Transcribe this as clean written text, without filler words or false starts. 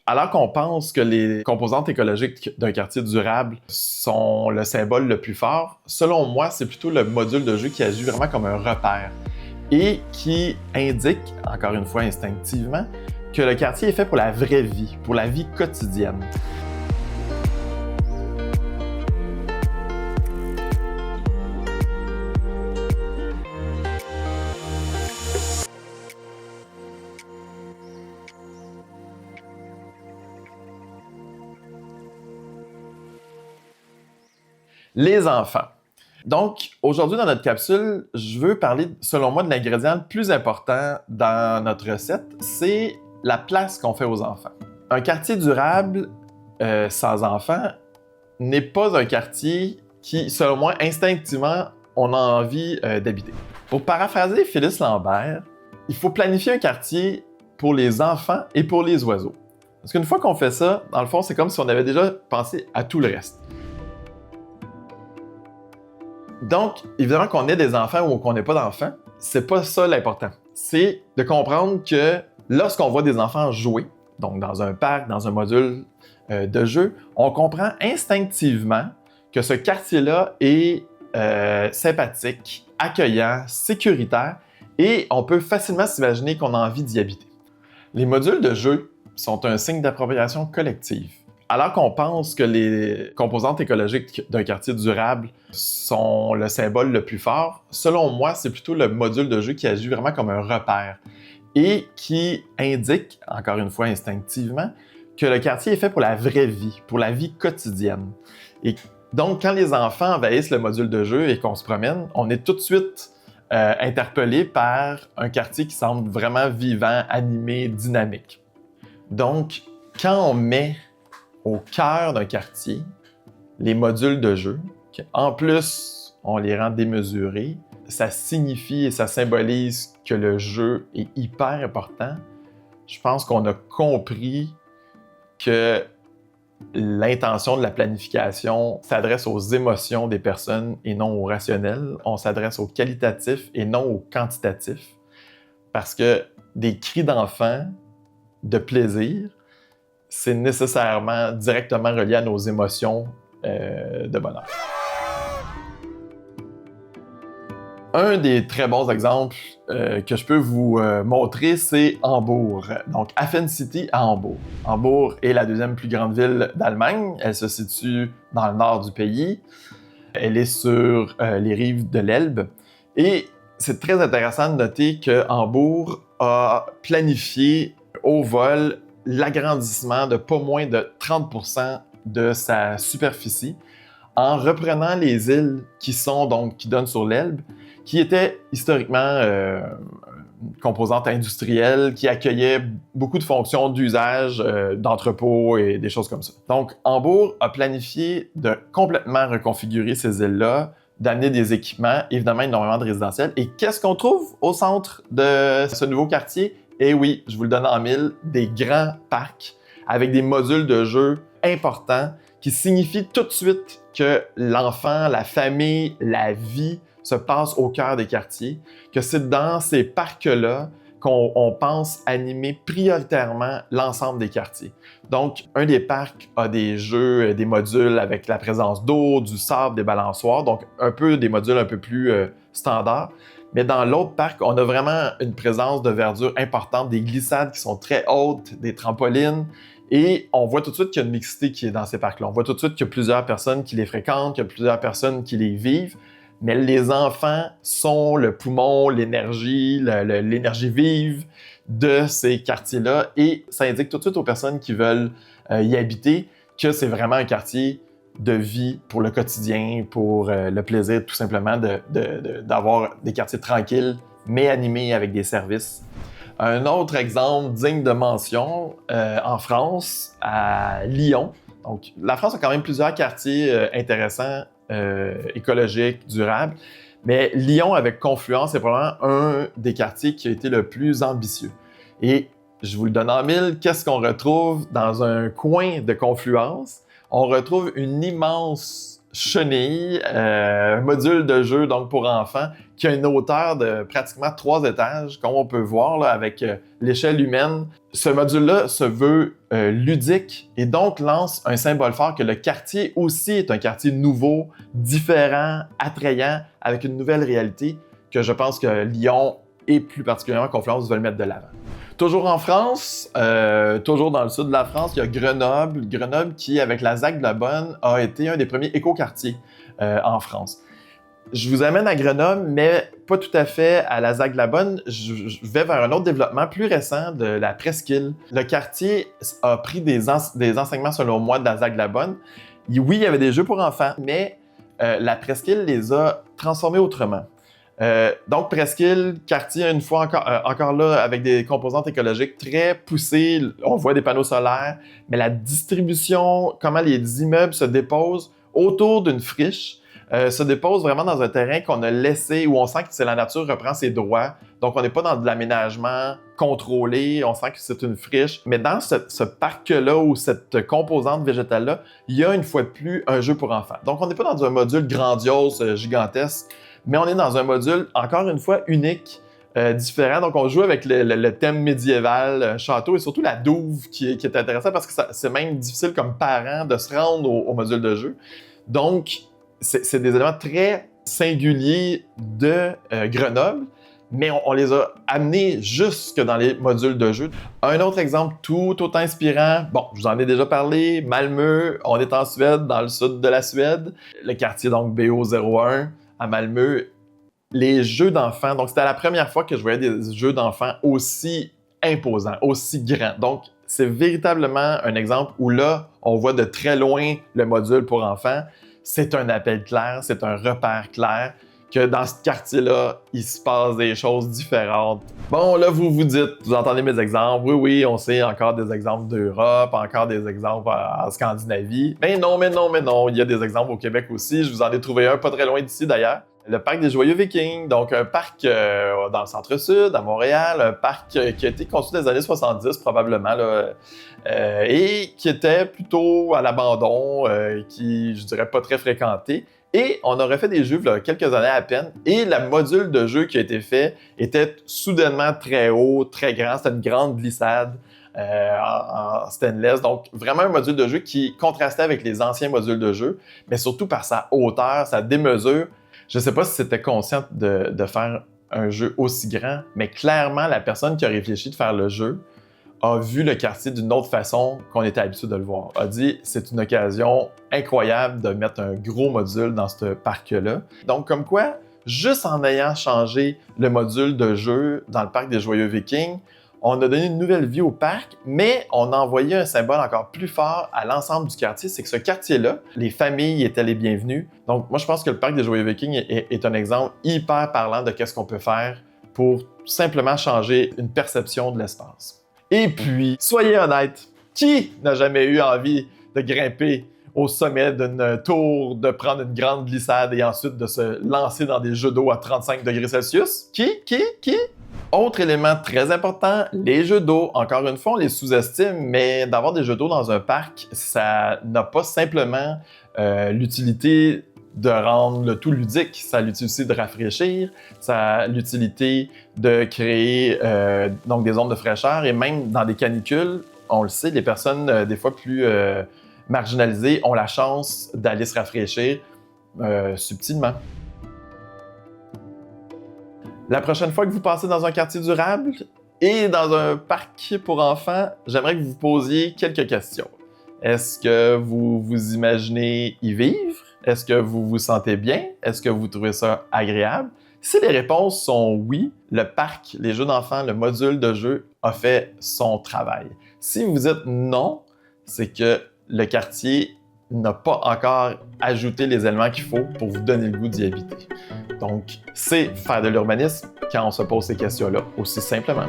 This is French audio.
Alors qu'on pense que les composantes écologiques d'un quartier durable sont le symbole le plus fort, selon moi, c'est plutôt le module de jeu qui agit vraiment comme un repère et qui indique, encore une fois instinctivement, que le quartier est fait pour la vraie vie, pour la vie quotidienne. Les enfants. Donc, aujourd'hui, dans notre capsule, je veux parler, selon moi, de l'ingrédient le plus important dans notre recette, c'est la place qu'on fait aux enfants. Un quartier durable sans enfants n'est pas un quartier qui, selon moi, instinctivement, on a envie d'habiter. Pour paraphraser Phyllis Lambert, il faut planifier un quartier pour les enfants et pour les oiseaux. Parce qu'une fois qu'on fait ça, dans le fond, c'est comme si on avait déjà pensé à tout le reste. Donc, évidemment qu'on ait des enfants ou qu'on n'ait pas d'enfants, c'est pas ça l'important. C'est de comprendre que lorsqu'on voit des enfants jouer, donc dans un parc, dans un module de jeu, on comprend instinctivement que ce quartier-là est sympathique, accueillant, sécuritaire et on peut facilement s'imaginer qu'on a envie d'y habiter. Les modules de jeu sont un signe d'appropriation collective. Alors qu'on pense que les composantes écologiques d'un quartier durable sont le symbole le plus fort, selon moi, c'est plutôt le module de jeu qui agit vraiment comme un repère et qui indique, encore une fois instinctivement, que le quartier est fait pour la vraie vie, pour la vie quotidienne. Et donc, quand les enfants envahissent le module de jeu et qu'on se promène, on est tout de suite interpellé par un quartier qui semble vraiment vivant, animé, dynamique. Donc, quand on met au cœur d'un quartier les modules de jeu, en plus on les rend démesurés, ça signifie et ça symbolise que le jeu est hyper important. Je pense qu'on a compris que l'intention de la planification s'adresse aux émotions des personnes et non au rationnel. On s'adresse au qualitatif et non au quantitatif. Parce que des cris d'enfants de plaisir, c'est nécessairement directement relié à nos émotions de bonheur. Un des très bons exemples que je peux vous montrer, c'est Hambourg. Donc, Hafen City à Hambourg. Hambourg est la deuxième plus grande ville d'Allemagne. Elle se situe dans le nord du pays. Elle est sur les rives de l'Elbe. Et c'est très intéressant de noter que Hambourg a planifié au vol l'agrandissement de pas moins de 30% de sa superficie en reprenant les îles qui donnent sur l'Elbe, qui étaient historiquement une composante industrielle qui accueillait beaucoup de fonctions d'usage, d'entrepôts et des choses comme ça. Donc, Hambourg a planifié de complètement reconfigurer ces îles-là, d'amener des équipements, évidemment énormément de résidentiels. Et qu'est-ce qu'on trouve au centre de ce nouveau quartier? Et oui, je vous le donne en mille, des grands parcs avec des modules de jeu importants qui signifient tout de suite que l'enfant, la famille, la vie se passe au cœur des quartiers, que c'est dans ces parcs-là qu'on pense animer prioritairement l'ensemble des quartiers. Donc, un des parcs a des jeux, des modules avec la présence d'eau, du sable, des balançoires, donc un peu des modules un peu plus standards. Mais dans l'autre parc, on a vraiment une présence de verdure importante, des glissades qui sont très hautes, des trampolines. Et on voit tout de suite qu'il y a une mixité qui est dans ces parcs-là. On voit tout de suite qu'il y a plusieurs personnes qui les fréquentent, qu'il y a plusieurs personnes qui les vivent. Mais les enfants sont le poumon, l'énergie, l'énergie vive de ces quartiers-là. Et ça indique tout de suite aux personnes qui veulent y habiter que c'est vraiment un quartier de vie pour le quotidien, pour le plaisir tout simplement d'avoir des quartiers tranquilles, mais animés avec des services. Un autre exemple digne de mention, en France, à Lyon. Donc, la France a quand même plusieurs quartiers intéressants, écologiques, durables, mais Lyon avec Confluence est probablement un des quartiers qui a été le plus ambitieux. Et je vous le donne en mille, qu'est-ce qu'on retrouve dans un coin de Confluence? On retrouve une immense chenille, un module de jeu donc pour enfants qui a une hauteur de pratiquement 3 étages, comme on peut voir là, avec l'échelle humaine. Ce module-là se veut ludique et donc lance un symbole fort que le quartier aussi est un quartier nouveau, différent, attrayant, avec une nouvelle réalité que je pense que Lyon et plus particulièrement Conflans veulent mettre de l'avant. Toujours en France, toujours dans le sud de la France, il y a Grenoble. Grenoble qui, avec la ZAC de la Bonne, a été un des premiers écoquartiers en France. Je vous amène à Grenoble, mais pas tout à fait à la ZAC de la Bonne. Je vais vers un autre développement plus récent de la Presqu'île. Le quartier a pris des enseignements, selon moi, de la ZAC de la Bonne. Oui, il y avait des jeux pour enfants, mais la Presqu'île les a transformés autrement. Donc, Presqu'île, quartier, une fois encore là, avec des composantes écologiques très poussées. On voit des panneaux solaires, mais la distribution, comment les immeubles se déposent autour d'une friche, se déposent vraiment dans un terrain qu'on a laissé, où on sent que la nature reprend ses droits. Donc, on n'est pas dans de l'aménagement contrôlé, on sent que c'est une friche. Mais dans ce parc-là, ou cette composante végétale-là, il y a une fois de plus un jeu pour enfants. Donc, on n'est pas dans un module grandiose, gigantesque, mais on est dans un module, encore une fois, unique, différent. Donc, on joue avec le thème médiéval, château, et surtout la douve qui est intéressant parce que c'est même difficile comme parent de se rendre au module de jeu. Donc, c'est des éléments très singuliers de Grenoble, mais on les a amenés jusque dans les modules de jeu. Un autre exemple tout autant inspirant, bon, je vous en ai déjà parlé, Malmö, on est en Suède, dans le sud de la Suède, le quartier donc BO01 à Malmö, les jeux d'enfants. Donc, c'était la première fois que je voyais des jeux d'enfants aussi imposants, aussi grands. Donc, c'est véritablement un exemple où là, on voit de très loin le module pour enfants. C'est un appel clair, c'est un repère clair que dans ce quartier-là, il se passe des choses différentes. Bon, là, vous vous dites, vous entendez mes exemples. Oui, on sait encore des exemples d'Europe, encore des exemples en Scandinavie. Mais non, il y a des exemples au Québec aussi. Je vous en ai trouvé un pas très loin d'ici d'ailleurs. Le parc des Joyeux Vikings, donc un parc dans le centre-sud, à Montréal, un parc qui a été conçu dans les années 70 probablement, là, et qui était plutôt à l'abandon, qui, je dirais, pas très fréquenté. Et on aurait fait des jeux il y a quelques années à peine, et le module de jeu qui a été fait était soudainement très haut, très grand, c'était une grande glissade. En stainless, donc vraiment un module de jeu qui contrastait avec les anciens modules de jeu, mais surtout par sa hauteur, sa démesure. Je ne sais pas si c'était conscient de faire un jeu aussi grand, mais clairement, la personne qui a réfléchi de faire le jeu a vu le quartier d'une autre façon qu'on était habitué de le voir. A dit, c'est une occasion incroyable de mettre un gros module dans ce parc-là. Donc, comme quoi, juste en ayant changé le module de jeu dans le parc des Joyeux Vikings, on a donné une nouvelle vie au parc, mais on a envoyé un symbole encore plus fort à l'ensemble du quartier. C'est que ce quartier-là, les familles étaient les bienvenues. Donc, moi, je pense que le parc des Joyeux Vikings est un exemple hyper parlant de qu'est-ce qu'on peut faire pour simplement changer une perception de l'espace. Et puis, soyez honnêtes, qui n'a jamais eu envie de grimper au sommet d'une tour, de prendre une grande glissade et ensuite de se lancer dans des jeux d'eau à 35 degrés Celsius? Qui? Autre élément très important, les jeux d'eau. Encore une fois, on les sous-estime, mais d'avoir des jeux d'eau dans un parc, ça n'a pas simplement l'utilité de rendre le tout ludique, ça a l'utilité de rafraîchir, ça a l'utilité de créer donc des zones de fraîcheur, et même dans des canicules, on le sait, les personnes des fois plus marginalisées ont la chance d'aller se rafraîchir subtilement. La prochaine fois que vous passez dans un quartier durable et dans un parc pour enfants, j'aimerais que vous vous posiez quelques questions. Est-ce que vous vous imaginez y vivre? Est-ce que vous vous sentez bien? Est-ce que vous trouvez ça agréable? Si les réponses sont oui, le parc, les jeux d'enfants, le module de jeu a fait son travail. Si vous dites non, c'est que le quartier n'a pas encore ajouté les éléments qu'il faut pour vous donner le goût d'y habiter. Donc, c'est faire de l'urbanisme quand on se pose ces questions-là, aussi simplement.